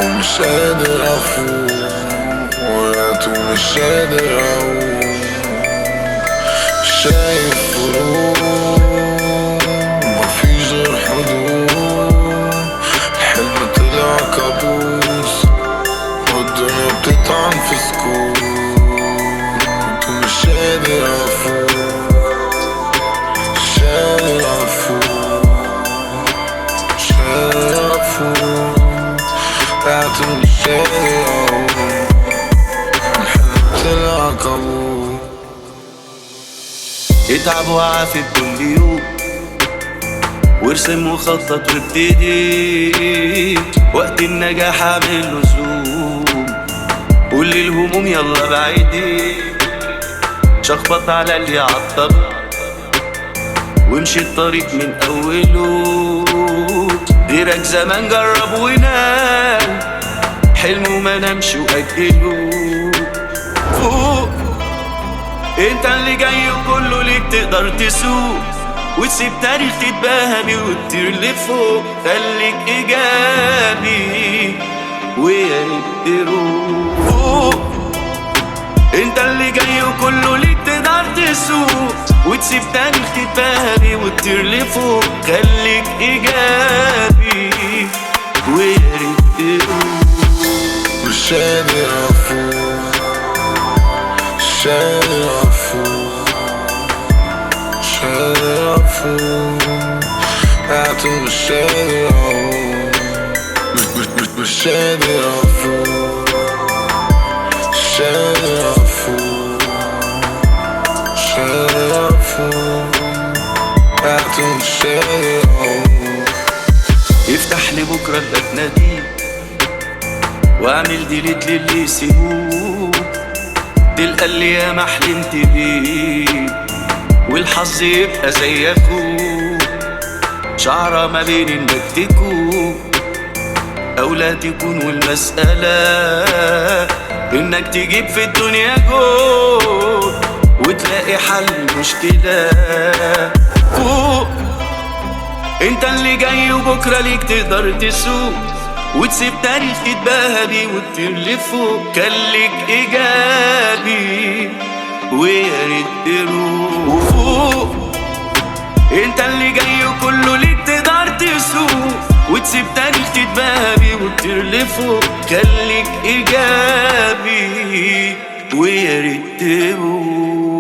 ومش قادر افوق، وقعت ومش قادر اقوم. شايف فروق مفيش غير حدود، الحلم طلع كابوس والدنيا بتطعن في سكوت. ومش قادر افوق، مش قادر افوق، مش قادر افوق، قعدت ومش قادر اقوم. الحلم طلع كابوس. اتعب وعافر كل يوم وارسم وخطط وابتدي، وقت النجاح اعمل له زوم. قول للهموم يلا بعيدي، شخبط على اللي عطل وامشي الطريق من اوله. غيرك زمان جرب ونال حلمه ما نامش واجله. فوق انت اللي جاي وكله ليك تقدر تسوق، وتسيب تاريخ تتباهى بيه وتطير لفوق. خليك ايجابي ويا ريت تروح فوق. انت اللي جاي وكله ليك تقدر تسوق، وتسيب تاريخ تتباهى بيه وتطير لفوق. خليك ايجابي ويا ريت تروح. مش قادر افوق، مش قادر افوق، مش قادر افوق، قعدت ومش قادر اقوم. مش قادر افوق، مش قادر افوق، مش قادر افوق، قعدت ومش قادر اقوم. افتح لبكرة الباب ناديه، واعمل ديليت للي يسيبوك. تلقى اللي ياما حلمت بيه والحظ يبقى زي اخوك. شعرة ما بين انك تكون او لا تكون، والمسألة انك تجيب في الدنيا جول وتلاقي حل المشكلة. فوق انت اللي جاي وبكرة ليك تقدر تسوق، وتسيب تاريخ تتباهى بيه وتطير لفوق. خليك ايجابي ويا ريت تروح فوق. انت اللي جاي وكله ليك تقدر تسوق، وتسيب تاريخ تتباهى بيه وتطير لفوق. خليك ايجابي ويا ريت تروح.